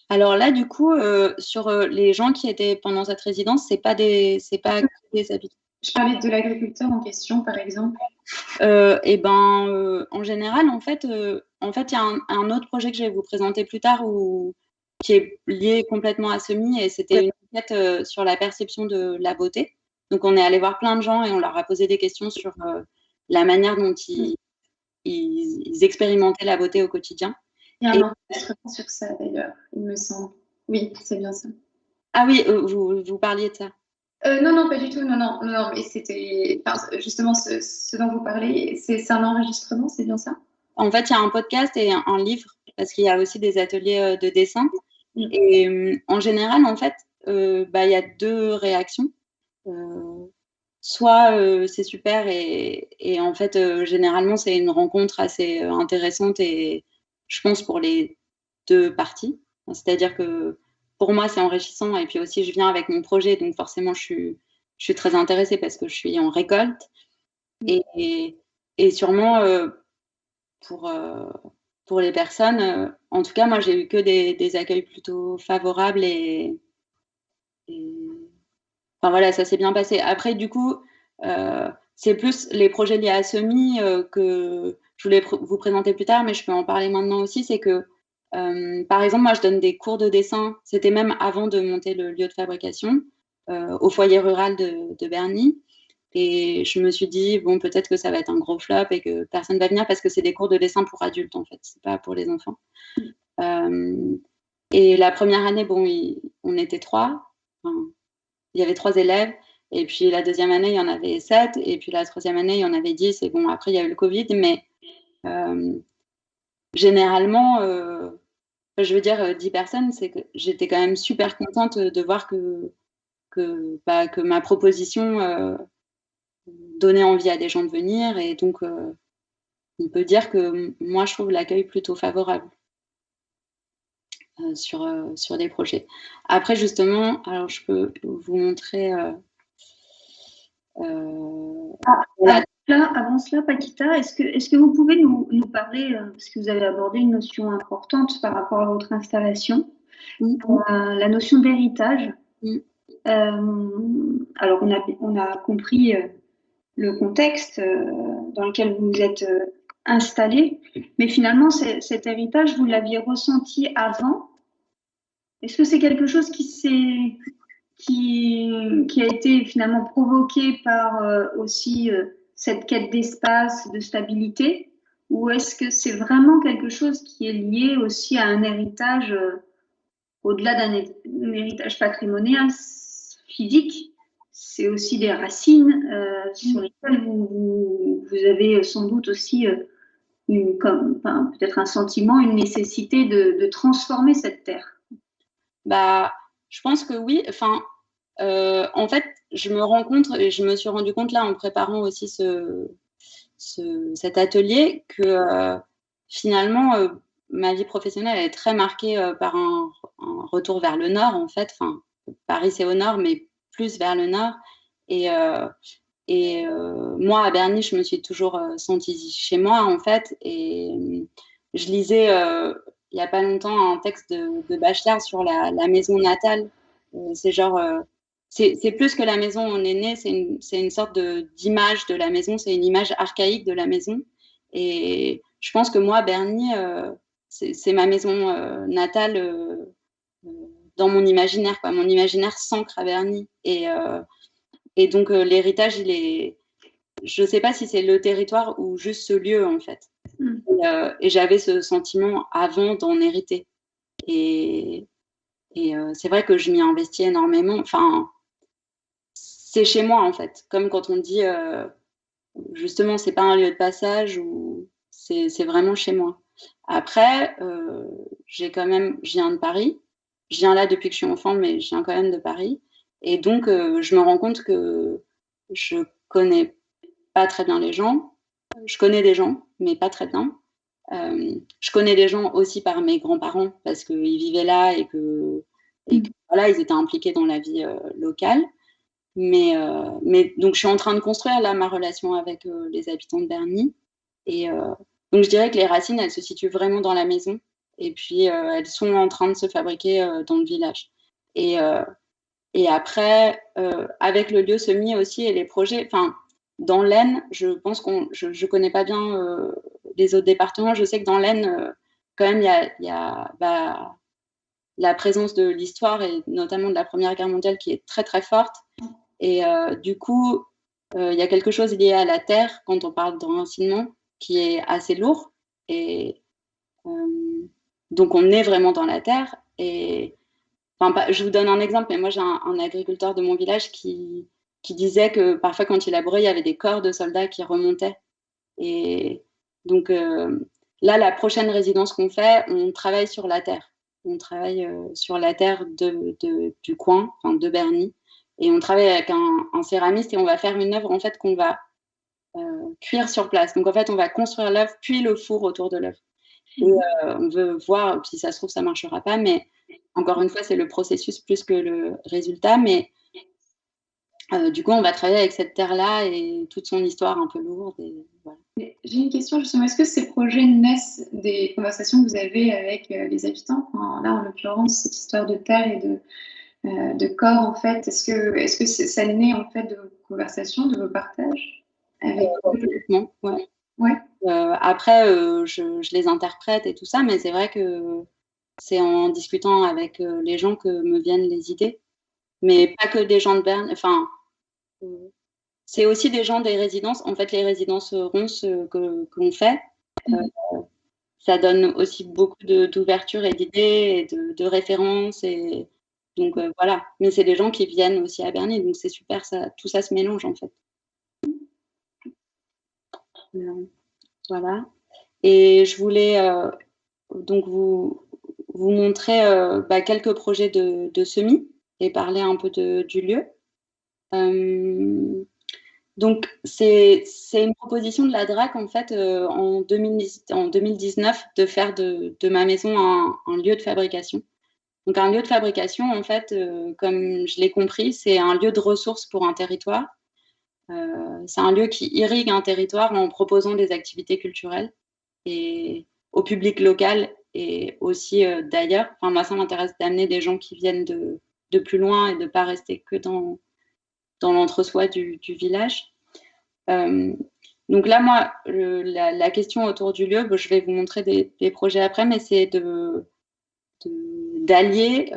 Alors là, du coup, sur les gens qui étaient pendant cette résidence, c'est pas des habitants. Je parlais de l'agriculteur en question, par exemple. En général, en fait, il y a un autre projet que je vais vous présenter plus tard qui est lié complètement à Semi, et c'était une enquête sur la perception de la beauté. Donc, on est allé voir plein de gens et on leur a posé des questions sur la manière dont ils expérimentaient la beauté au quotidien. Il y a un enregistrement sur ça, d'ailleurs, il me semble. Oui, c'est bien ça. Ah oui, vous parliez de ça. Non, non, pas du tout. Non, non, non, non, mais c'était enfin, justement ce dont vous parlez, c'est un enregistrement, c'est bien ça? En fait, il y a un podcast et un livre, parce qu'il y a aussi des ateliers de dessin. Mm. Et en général, en fait, il y a deux réactions. Soit c'est super et en fait, généralement, c'est une rencontre assez intéressante et je pense pour les deux parties. C'est-à-dire que pour moi, c'est enrichissant et puis aussi, je viens avec mon projet, donc forcément, je suis très intéressée parce que je suis en récolte. Et sûrement, pour, euh, pour les personnes, en tout cas, moi, j'ai eu que des accueils plutôt favorables et enfin voilà, ça s'est bien passé. Après, du coup, c'est plus les projets liés à Semi que je voulais vous présenter plus tard, mais je peux en parler maintenant aussi. C'est que, par exemple, moi, je donne des cours de dessin. C'était même avant de monter le lieu de fabrication au foyer rural de Berny. Et je me suis dit, bon, peut-être que ça va être un gros flop et que personne va venir parce que c'est des cours de dessin pour adultes, en fait. C'est pas pour les enfants. Et la première année, bon, on était 3. Enfin, il y avait 3 élèves. Et puis la deuxième année, il y en avait 7. Et puis la troisième année, il y en avait 10. Et bon, après, il y a eu le Covid. Mais généralement, je veux dire, 10 personnes, c'est que j'étais quand même super contente de voir que ma proposition donnait envie à des gens de venir. Et donc, on peut dire que moi, je trouve l'accueil plutôt favorable sur des projets. Après, justement, alors je peux vous montrer. Voilà. Avant cela, Paquita, est-ce que vous pouvez nous parler, parce que vous avez abordé une notion importante par rapport à votre installation, la notion d'héritage. Alors, on a compris le contexte dans lequel vous vous êtes installé, mais finalement, cet héritage, vous l'aviez ressenti avant. Est-ce que c'est quelque chose qui a été finalement provoqué par aussi cette quête d'espace, de stabilité, ou est-ce que c'est vraiment quelque chose qui est lié aussi à un héritage, au-delà d'un héritage patrimonial, physique, c'est aussi des racines sur lesquelles vous avez sans doute aussi peut-être un sentiment, une nécessité de transformer cette terre. Bah, je pense que oui. Enfin, en fait, je me rends compte et je me suis rendu compte là en préparant aussi cet atelier que finalement ma vie professionnelle est très marquée par un retour vers le nord en fait. Enfin, Paris c'est au nord, mais plus vers le nord. Et moi à Berny, je me suis toujours sentie chez moi en fait. Et je lisais il n'y a pas longtemps un texte de Bachelard sur la maison natale. C'est genre c'est plus que la maison où on est né, c'est une sorte d'image de la maison, c'est une image archaïque de la maison. Et je pense que moi, Berny, c'est ma maison natale dans mon imaginaire, quoi. Mon imaginaire s'ancre à Berny. Et donc, l'héritage, je ne sais pas si c'est le territoire ou juste ce lieu, en fait. Et j'avais ce sentiment avant d'en hériter. Et c'est vrai que je m'y investis énormément. Enfin, c'est chez moi en fait. Comme quand on dit justement, c'est pas un lieu de passage ou c'est vraiment chez moi. Après, je viens de Paris. Je viens là depuis que je suis enfant, mais je viens quand même de Paris. Et donc, je me rends compte que je connais pas très bien les gens. Je connais des gens, mais pas très bien. Je connais des gens aussi par mes grands-parents parce qu'ils vivaient là et que voilà, ils étaient impliqués dans la vie locale. Mais donc, je suis en train de construire là ma relation avec les habitants de Berny. Et donc, je dirais que les racines, elles se situent vraiment dans la maison. Et puis, elles sont en train de se fabriquer dans le village. Et après, avec le lieu Semi aussi et les projets, enfin, dans l'Aisne, je pense je connais pas bien les autres départements. Je sais que dans l'Aisne, quand même, il y a la présence de l'histoire et notamment de la Première Guerre mondiale qui est très, très forte. Et du coup, il y a quelque chose lié à la terre quand on parle d'enracinement qui est assez lourd. Et donc, on est vraiment dans la terre. Et je vous donne un exemple, mais moi j'ai un agriculteur de mon village qui disait que parfois quand il labourait, il y avait des corps de soldats qui remontaient. Et donc là, la prochaine résidence qu'on fait, on travaille sur la terre. On travaille sur la terre du coin, enfin de Berny. Et on travaille avec un céramiste et on va faire une œuvre en fait qu'on va cuire sur place. Donc en fait, on va construire l'œuvre, puis le four autour de l'œuvre. Et on veut voir, si ça se trouve, ça ne marchera pas, mais encore une fois, c'est le processus plus que le résultat. Mais du coup, on va travailler avec cette terre-là et toute son histoire un peu lourde. Et voilà. J'ai une question justement, est-ce que ces projets naissent des conversations que vous avez avec les habitants? Enfin, là, en l'occurrence, cette histoire de terre et de corps, en fait, est-ce que ça naît en fait de vos conversations, de vos partages avec complètement, ouais. Ouais. Après, je les interprète et tout ça, mais c'est vrai que c'est en discutant avec les gens que me viennent les idées. Mais pas que des gens de Berne. Enfin, c'est aussi des gens des résidences. En fait, les résidences ronces qu'on fait, ça donne aussi beaucoup d'ouverture et d'idées et de références. Et donc, voilà. Mais c'est des gens qui viennent aussi à Berny. Donc, c'est super. Tout ça se mélange, en fait. Voilà. Et je voulais donc vous montrer quelques projets de semis et parler un peu du lieu. Donc, c'est une proposition de la DRAC, en fait, en 2019, de faire de ma maison un lieu de fabrication. Donc, un lieu de fabrication, en fait, comme je l'ai compris, c'est un lieu de ressources pour un territoire. C'est un lieu qui irrigue un territoire en proposant des activités culturelles et au public local et aussi d'ailleurs. Enfin, moi, ça m'intéresse d'amener des gens qui viennent de plus loin et de ne pas rester que dans l'entre-soi du village. Donc là, moi, la question autour du lieu, je vais vous montrer des projets après, mais c'est d'allier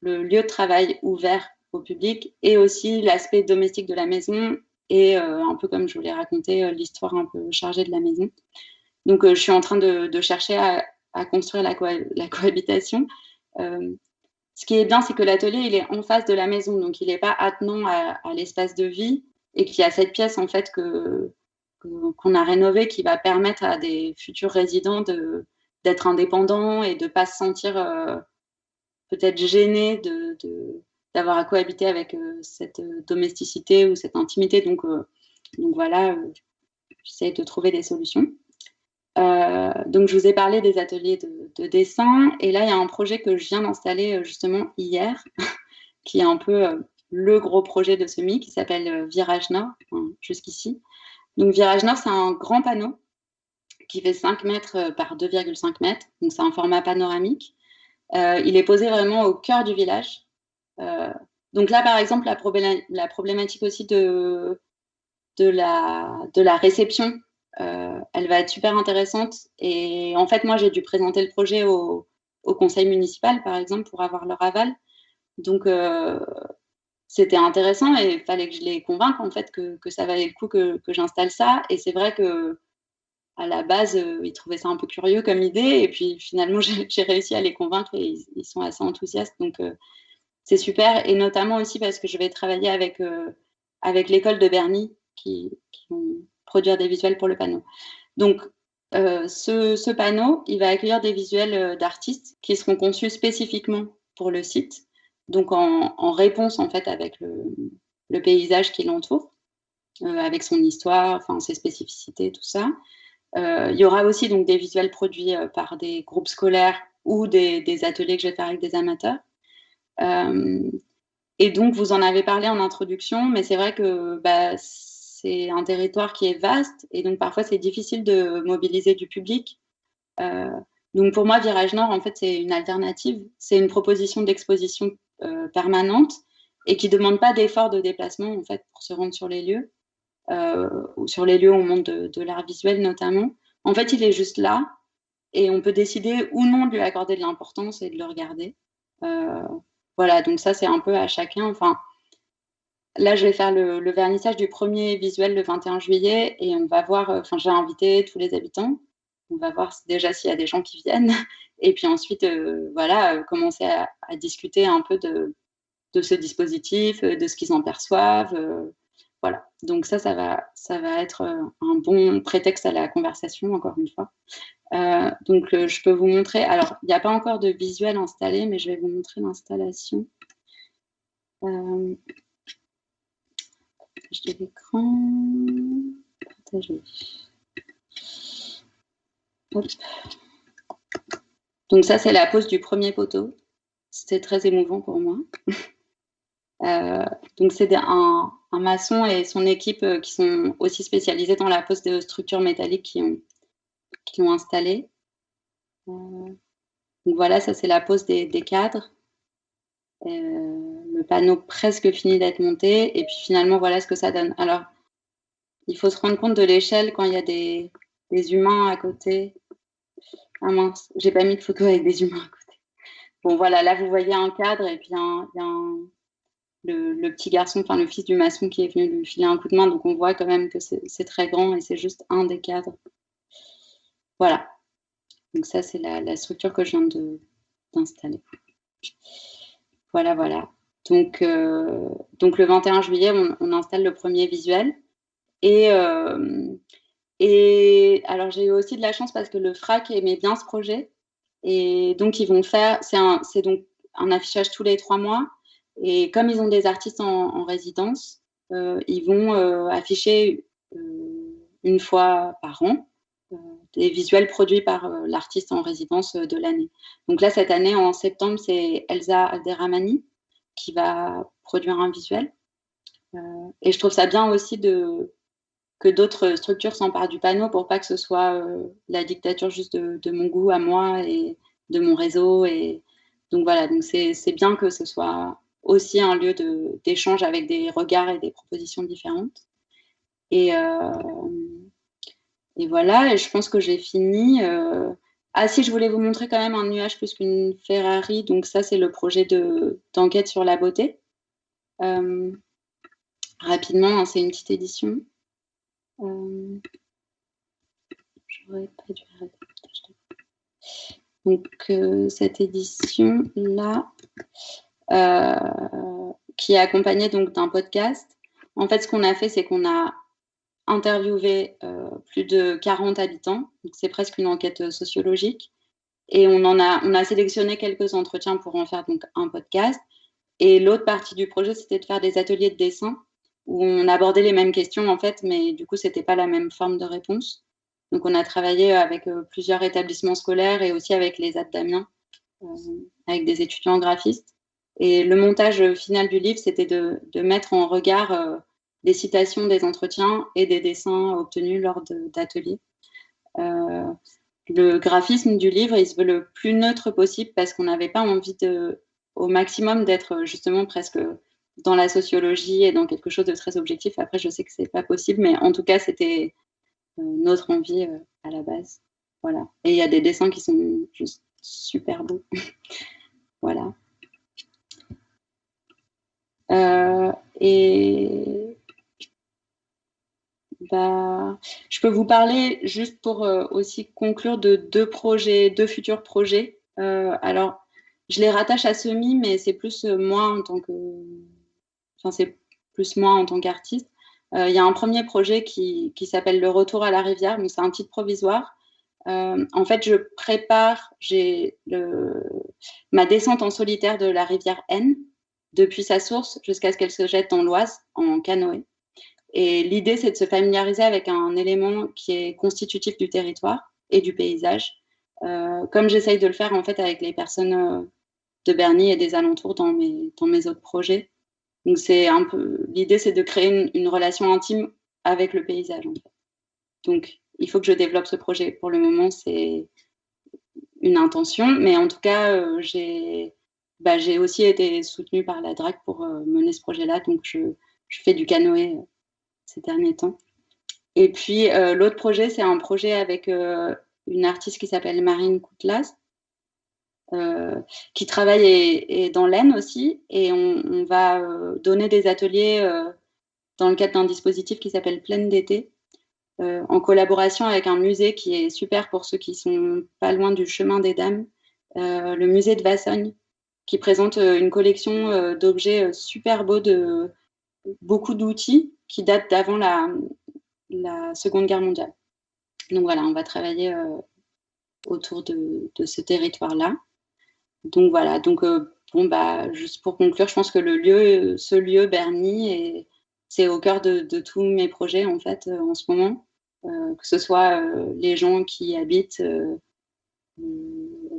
le lieu de travail ouvert au public et aussi l'aspect domestique de la maison et un peu comme je vous l'ai raconté, l'histoire un peu chargée de la maison. Donc, je suis en train de chercher à construire la cohabitation. Ce qui est bien, c'est que l'atelier, il est en face de la maison, donc il n'est pas attenant à l'espace de vie et qu'il y a cette pièce, en fait, qu'on a rénovée qui va permettre à des futurs résidents d'être indépendants et de ne pas se sentir peut-être gênés d'avoir à cohabiter avec cette domesticité ou cette intimité. Donc voilà, j'essaie de trouver des solutions. Donc, je vous ai parlé des ateliers de dessin. Et là, il y a un projet que je viens d'installer justement hier, qui est un peu le gros projet de semis, qui s'appelle Virage Nord, jusqu'ici. Donc, Virage Nord, c'est un grand panneau qui fait 5 mètres par 2,5 mètres. Donc, c'est un format panoramique. Il est posé vraiment au cœur du village. Donc là, par exemple, la problématique aussi de la réception, elle va être super intéressante. Et en fait, moi, j'ai dû présenter le projet au conseil municipal, par exemple, pour avoir leur aval. Donc, c'était intéressant et il fallait que je les convainque, en fait, que ça valait le coup que j'installe ça. Et c'est vrai qu'à la base, ils trouvaient ça un peu curieux comme idée. Et puis, finalement, j'ai réussi à les convaincre et ils sont assez enthousiastes. Donc, c'est super. Et notamment aussi parce que je vais travailler avec l'école de Berny qui vont produire des visuels pour le panneau. Donc, ce panneau, il va accueillir des visuels d'artistes qui seront conçus spécifiquement pour le site, donc en réponse en fait avec le paysage qui l'entoure, avec son histoire, enfin ses spécificités, tout ça. Il y aura aussi donc des visuels produits par des groupes scolaires ou des ateliers que je vais faire avec des amateurs. Et donc, vous en avez parlé en introduction, mais c'est vrai que c'est un territoire qui est vaste et donc parfois c'est difficile de mobiliser du public. Donc pour moi, Virage Nord, en fait, c'est une alternative. C'est une proposition d'exposition permanente et qui ne demande pas d'effort de déplacement en fait, pour se rendre sur les lieux, ou sur les lieux où on monte de l'art visuel notamment. En fait, il est juste là et on peut décider ou non de lui accorder de l'importance et de le regarder. Voilà, donc ça, c'est un peu à chacun. Enfin, là, je vais faire le vernissage du premier visuel le 21 juillet et on va voir, j'ai invité tous les habitants on va voir déjà s'il y a des gens qui viennent. Et puis ensuite, voilà, commencer à discuter un peu de ce dispositif, de ce qu'ils en perçoivent. Voilà. Donc ça va être un bon prétexte à la conversation, encore une fois. Donc, je peux vous montrer. Alors, il n'y a pas encore de visuel installé, mais je vais vous montrer l'installation. Je vais l'écran. Partager. Hop. Donc, ça, c'est la pose du premier poteau. C'était très émouvant pour moi. Donc, c'est un maçon et son équipe qui sont aussi spécialisés dans la pose de structures métalliques qui l'ont installé. Donc voilà, ça c'est la pose des cadres. Le panneau presque fini d'être monté. Et puis finalement, voilà ce que ça donne. Alors, il faut se rendre compte de l'échelle quand il y a des humains à côté. Ah mince, j'ai pas mis de photo avec des humains à côté. Bon voilà, là vous voyez un cadre et puis il y a le petit garçon, enfin le fils du maçon qui est venu lui filer un coup de main. Donc on voit quand même que c'est très grand et c'est juste un des cadres. Voilà. Donc ça, c'est la structure que je viens d'installer. Voilà, voilà. Donc le 21 juillet, on installe le premier visuel. Et alors, j'ai eu aussi de la chance parce que le FRAC aimait bien ce projet. Et donc, ils vont faire, c'est donc un affichage tous les 3 mois. Et comme ils ont des artistes en résidence, ils vont afficher une fois par an des visuels produits par l'artiste en résidence de l'année. Donc là, cette année, en septembre, c'est Elsa Alderamani qui va produire un visuel. Et je trouve ça bien aussi que d'autres structures s'emparent du panneau pour pas que ce soit la dictature juste de mon goût à moi et de mon réseau. Et donc voilà, donc c'est bien que ce soit aussi un lieu d'échange avec des regards et des propositions différentes. Et voilà, et je pense que j'ai fini. Ah si, je voulais vous montrer quand même un nuage plus qu'une Ferrari. Donc ça, c'est le projet d'enquête sur la beauté. Rapidement, hein, c'est une petite édition. J'aurais pas dû arrêter. Donc cette édition-là, qui est accompagnée donc d'un podcast. En fait, ce qu'on a fait, c'est qu'on a interviewé plus de 40 habitants. Donc c'est presque une enquête sociologique. Et on a sélectionné quelques entretiens pour en faire donc un podcast. Et l'autre partie du projet, c'était de faire des ateliers de dessin où on abordait les mêmes questions, en fait, mais du coup, ce n'était pas la même forme de réponse. Donc, on a travaillé avec plusieurs établissements scolaires et aussi avec les AD d'Amiens, avec des étudiants graphistes. Et le montage final du livre, c'était de mettre en regard les citations des entretiens et des dessins obtenus lors d'ateliers. Le graphisme du livre, il se veut le plus neutre possible parce qu'on n'avait pas envie au maximum d'être justement presque dans la sociologie et dans quelque chose de très objectif. Après, je sais que c'est pas possible, mais en tout cas, c'était notre envie à la base. Voilà. Et il y a des dessins qui sont juste super beaux. Voilà. Et je peux vous parler juste pour aussi conclure de deux futurs projets. Alors, je les rattache à Semi, mais c'est plus moi en tant que, enfin c'est plus moi en tant qu'artiste. Il y a un premier projet qui s'appelle Le Retour à la rivière, mais c'est un titre provisoire. En fait, je prépare ma descente en solitaire de la rivière Aisne, depuis sa source jusqu'à ce qu'elle se jette dans l'Oise en canoë. Et l'idée, c'est de se familiariser avec un élément qui est constitutif du territoire et du paysage, comme j'essaye de le faire en fait avec les personnes de Berny et des alentours dans mes autres projets. Donc l'idée, c'est de créer une relation intime avec le paysage en fait. Donc il faut que je développe ce projet. Pour le moment, c'est une intention, mais en tout cas, j'ai aussi été soutenue par la DRAC pour mener ce projet-là. Donc je fais du canoë ces derniers temps. Et puis l'autre projet, c'est un projet avec une artiste qui s'appelle Marine Koutlas, qui travaille dans l'Aisne aussi, et on va donner des ateliers dans le cadre d'un dispositif qui s'appelle Plaine d'été, en collaboration avec un musée qui est super pour ceux qui sont pas loin du chemin des Dames, le musée de Vassogne, qui présente une collection d'objets super beaux, de beaucoup d'outils qui datent d'avant la Seconde Guerre mondiale. Donc voilà, on va travailler autour de ce territoire-là. Donc voilà, donc juste pour conclure, je pense que ce lieu Berny, c'est au cœur de tous mes projets en fait en ce moment, que ce soit les gens qui y habitent,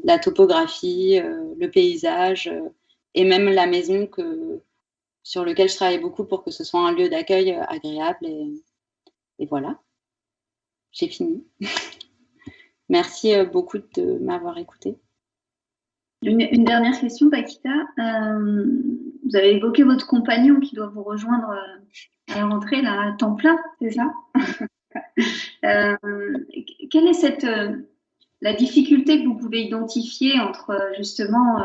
la topographie, le paysage et même la maison sur lequel je travaille beaucoup pour que ce soit un lieu d'accueil agréable et voilà, j'ai fini. Merci beaucoup de m'avoir écoutée. Une dernière question, Paquita. Vous avez évoqué votre compagnon qui doit vous rejoindre à la rentrée là, à temps plein, c'est ça? Quelle est la difficulté que vous pouvez identifier entre justement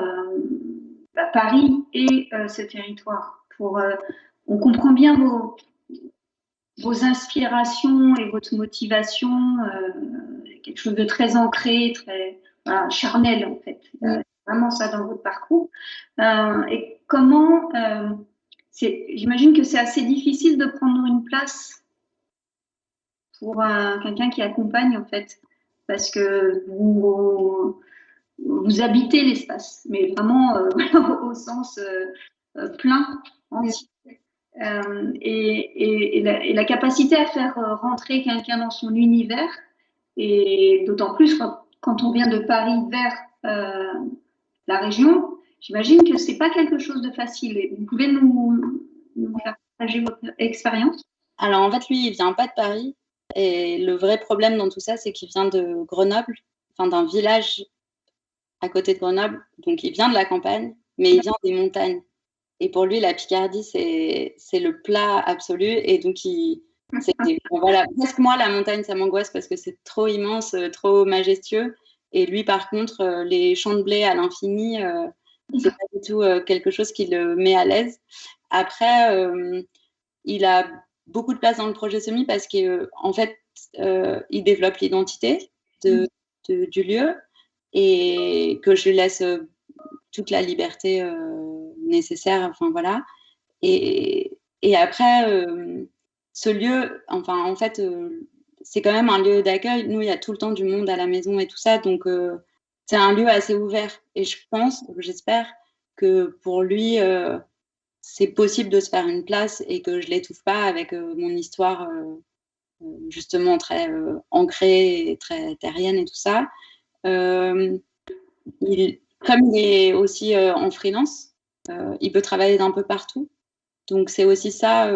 Paris et ce territoire on comprend bien vos inspirations et votre motivation, quelque chose de très ancré, très charnel en fait. Vraiment ça dans votre parcours. Et comment, j'imagine que c'est assez difficile de prendre une place pour quelqu'un qui accompagne en fait, parce que vous habitez l'espace, mais vraiment au sens plein, entier. Et la capacité à faire rentrer quelqu'un dans son univers, et d'autant plus quand on vient de Paris vers la région, j'imagine que c'est pas quelque chose de facile. Vous pouvez nous faire partager votre expérience? Alors en fait, lui, il vient pas de Paris, et le vrai problème dans tout ça, c'est qu'il vient de Grenoble, enfin d'un village à côté de Grenoble, donc il vient de la campagne, mais il vient des montagnes. Et pour lui, la Picardie, c'est le plat absolu. Et donc, voilà, presque moi, la montagne, ça m'angoisse parce que c'est trop immense, trop majestueux. Et lui, par contre, les champs de blé à l'infini, c'est pas du tout quelque chose qui le met à l'aise. Après, il a beaucoup de place dans le projet Semi parce qu'en fait, il développe l'identité du lieu et que je lui laisse toute la liberté nécessaire, enfin voilà. Et après, ce lieu, enfin en fait, c'est quand même un lieu d'accueil. Nous, il y a tout le temps du monde à la maison et tout ça, donc c'est un lieu assez ouvert. Et j'espère que pour lui, c'est possible de se faire une place et que je l'étouffe pas avec mon histoire justement très ancrée et très terrienne et tout ça. Comme il est aussi en freelance, il peut travailler d'un peu partout. Donc, c'est aussi ça.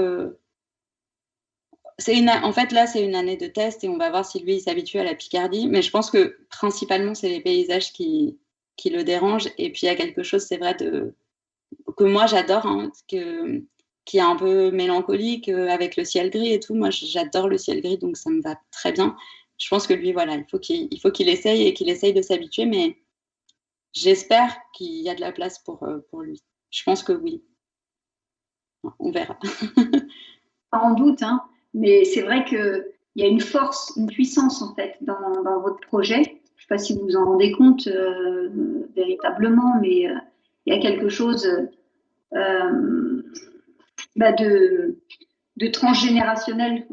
En fait, là, c'est une année de test et on va voir si lui, il s'habitue à la Picardie. Mais je pense que principalement, c'est les paysages qui le dérangent. Et puis, il y a quelque chose, c'est vrai, que moi, j'adore, hein, qui est un peu mélancolique avec le ciel gris et tout. Moi, j'adore le ciel gris, donc ça me va très bien. Je pense que lui, voilà, il faut qu'il essaye et qu'il essaye de s'habituer. Mais j'espère qu'il y a de la place pour lui. Je pense que oui. On verra. Pas en doute, hein, mais c'est vrai qu'il y a une force, une puissance en fait dans votre projet. Je ne sais pas si vous vous en rendez compte véritablement, mais il y a quelque chose de transgénérationnel.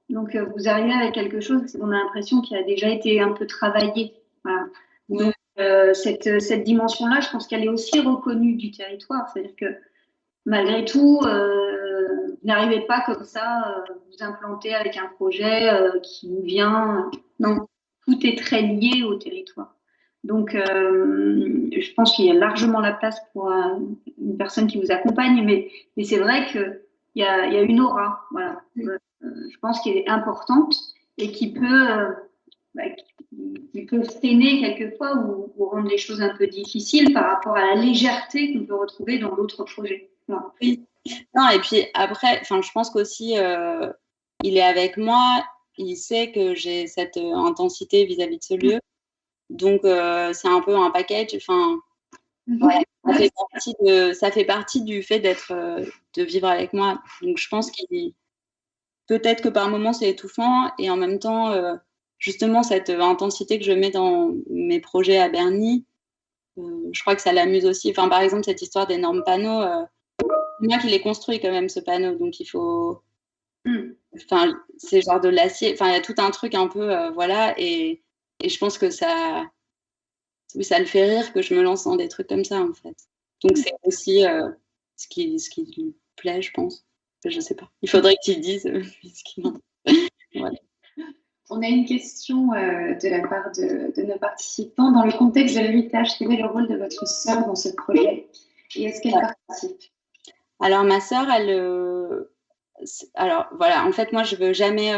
Donc vous arrivez avec quelque chose, on a l'impression qu'il a déjà été un peu travaillé. Voilà. Donc cette dimension-là, je pense qu'elle est aussi reconnue du territoire. C'est-à-dire que malgré tout, vous n'arrivez pas comme ça vous implanter avec un projet qui vous vient. Non, tout est très lié au territoire. Donc, je pense qu'il y a largement la place pour une personne qui vous accompagne, mais c'est vrai qu'il y a une aura, voilà. Je pense qu'elle est importante et qui peut freiner quelquefois ou rendre les choses un peu difficiles par rapport à la légèreté qu'on peut retrouver dans d'autres projets. Voilà. Oui. Non, et puis après, je pense qu'aussi, il est avec moi, il sait que j'ai cette intensité vis-à-vis de ce lieu. Donc, c'est un peu un package. Voilà, ça fait partie du fait de vivre avec moi. Donc, je pense qu'il peut-être que par moments c'est étouffant, et en même temps, justement, cette intensité que je mets dans mes projets à Bernie, je crois que ça l'amuse aussi. Enfin, par exemple, cette histoire d'énormes panneaux, c'est moi qui l'ai construit quand même, ce panneau, donc il faut... Enfin, c'est genre de l'acier. Enfin, il y a tout un truc un peu, voilà, et je pense que ça le fait rire que je me lance dans des trucs comme ça, en fait. Donc, c'est aussi ce qui lui plaît, je pense. Je sais pas. Il faudrait qu'ils disent ce qu'ils ont. Voilà. On a une question de la part de nos participants. Dans le contexte de l'héritage, quel est le rôle de votre sœur dans ce projet et est-ce qu'elle participe? Alors, ma sœur, alors, voilà, en fait, moi, je veux jamais...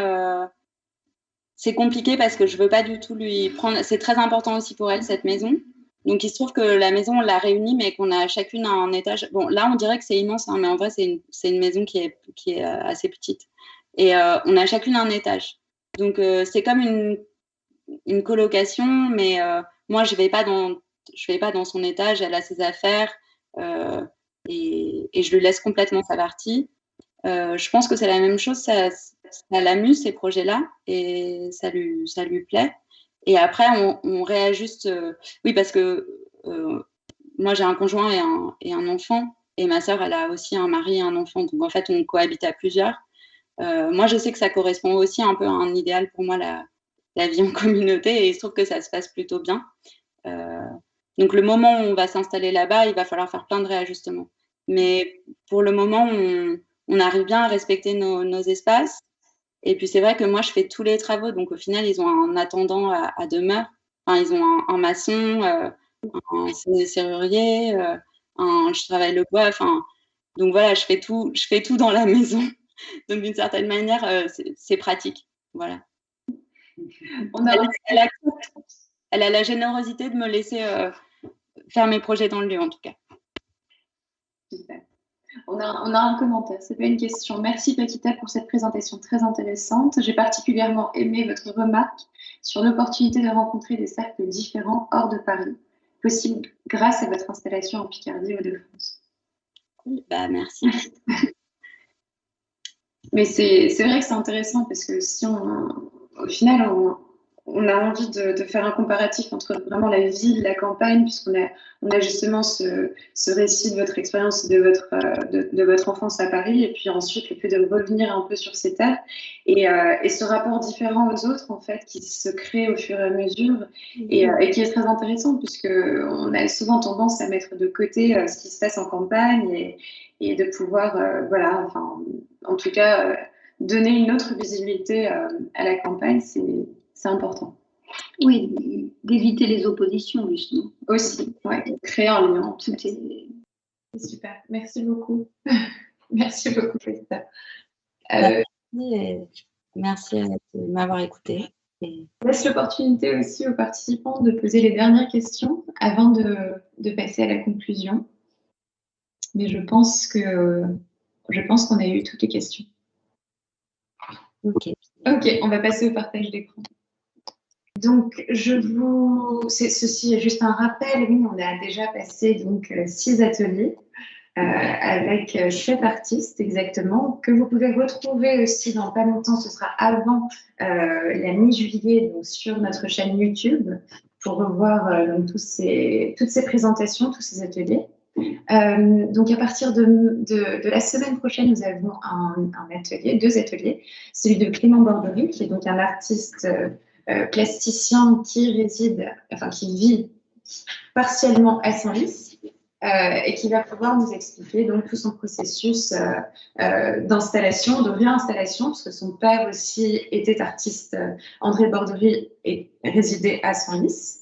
C'est compliqué parce que je veux pas du tout lui prendre... C'est très important aussi pour elle, cette maison. Donc, il se trouve que la maison, on l'a réunie, mais qu'on a chacune un étage. Bon, là, on dirait que c'est immense, hein, mais en vrai, c'est une maison qui est assez petite. Et on a chacune un étage. Donc, c'est comme une colocation, mais moi, je vais pas dans son étage, elle a ses affaires, et je lui laisse complètement sa partie. Je pense que c'est la même chose, ça l'amuse, ces projets-là, et ça lui plaît. Et après, on réajuste. Oui, parce que moi, j'ai un conjoint et un enfant, et ma sœur, elle a aussi un mari et un enfant. Donc, en fait, on cohabite à plusieurs. Moi, je sais que ça correspond aussi un peu à un idéal pour moi, la vie en communauté, et il se trouve que ça se passe plutôt bien. Donc, le moment où on va s'installer là-bas, il va falloir faire plein de réajustements. Mais pour le moment, on arrive bien à respecter nos espaces. Et puis, c'est vrai que moi, je fais tous les travaux. Donc, au final, ils ont un attendant à demeure. Enfin, ils ont un maçon, un serrurier, je travaille le bois. Enfin, donc, voilà, je fais tout dans la maison. Donc, d'une certaine manière, c'est pratique. Voilà. Elle a la générosité de me laisser faire mes projets dans le lieu, en tout cas. Super. On a un commentaire, c'est pas une question. Merci Paquita pour cette présentation très intéressante. J'ai particulièrement aimé votre remarque sur l'opportunité de rencontrer des cercles différents hors de Paris, possible grâce à votre installation en Picardie Hauts-de-France. Bah, merci. Mais c'est vrai que c'est intéressant parce que si au final, on a envie de faire un comparatif entre vraiment la ville et la campagne, puisqu'on a justement ce récit de votre expérience, de votre enfance à Paris, et puis ensuite le fait de revenir un peu sur ces terres, et ce rapport différent aux autres, en fait, qui se crée au fur et à mesure, et qui est très intéressant, puisqu'on a souvent tendance à mettre de côté ce qui se passe en campagne, et de pouvoir, voilà, enfin, en tout cas, donner une autre visibilité à la campagne, c'est important. Oui, d'éviter les oppositions, justement. Aussi, ouais, créer un lien. Tout est... C'est super, merci beaucoup. Merci beaucoup, Paquita. Merci de m'avoir écoutée. Je laisse l'opportunité aussi aux participants de poser les dernières questions avant de passer à la conclusion. Mais je pense qu'on a eu toutes les questions. Ok, on va passer au partage d'écran. Donc, ceci est juste un rappel. Oui, on a déjà passé donc 6 ateliers avec 7 artistes exactement, que vous pouvez retrouver aussi dans pas longtemps. Ce sera avant la mi-juillet sur notre chaîne YouTube pour revoir toutes ces présentations, tous ces ateliers. Donc, à partir de la semaine prochaine, nous avons deux ateliers. Celui de Clément Borderie, qui est donc un artiste plasticien qui vit partiellement à Senlis et qui va pouvoir nous expliquer donc tout son processus d'installation, de réinstallation, parce que son père aussi était artiste. André Borderie et résidait à Senlis.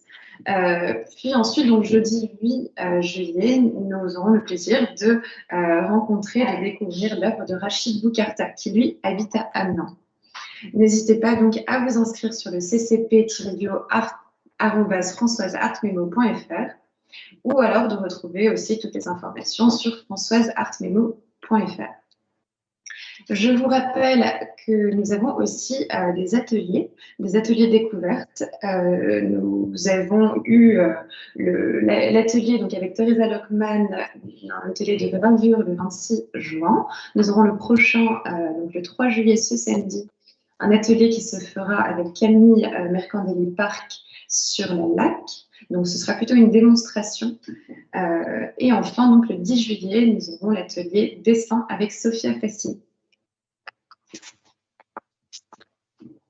Puis ensuite, donc jeudi 8 juillet, nous aurons le plaisir de rencontrer et de découvrir l'œuvre de Rachid Boukarta, qui lui habite à Amiens. N'hésitez pas donc à vous inscrire sur le ccp-françoiseartmemo.fr ou alors de retrouver aussi toutes les informations sur françoiseartmemo.fr. Je vous rappelle que nous avons aussi des ateliers découvertes. Nous avons eu l'atelier donc avec Teresa Lockman, un atelier de gravure le 26 juin. Nous aurons le prochain, donc le 3 juillet, ce samedi, un atelier qui se fera avec Camille Mercandelli-Parc sur la lac. Donc, ce sera plutôt une démonstration. Et enfin, donc, le 10 juillet, nous aurons l'atelier dessin avec Sophia Fassi.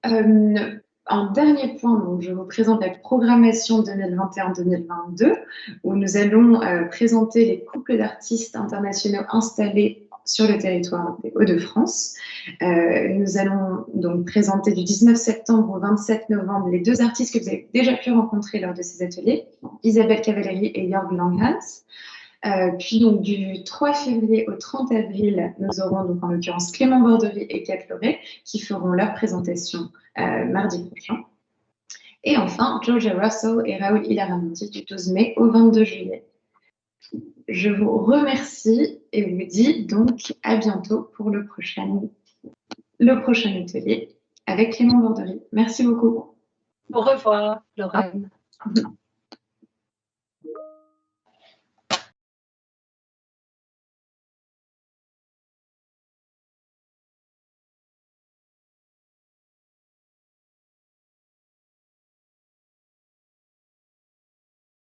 Un dernier point, donc je vous présente la programmation 2021-2022, où nous allons présenter les couples d'artistes internationaux installés sur le territoire des Hauts-de-France. Nous allons donc présenter du 19 septembre au 27 novembre les deux artistes que vous avez déjà pu rencontrer lors de ces ateliers, Isabelle Cavalieri et Jörg Langhans. Puis donc du 3 février au 30 avril, nous aurons donc en l'occurrence Clément Borderie et Kat Loré qui feront leur présentation mardi prochain. Et enfin, Georgia Russell et Raoul Ilaramonti du 12 mai au 22 juillet. Je vous remercie et vous dis donc à bientôt pour le prochain atelier avec Clément Borderie. Merci beaucoup. Au revoir, Lorraine.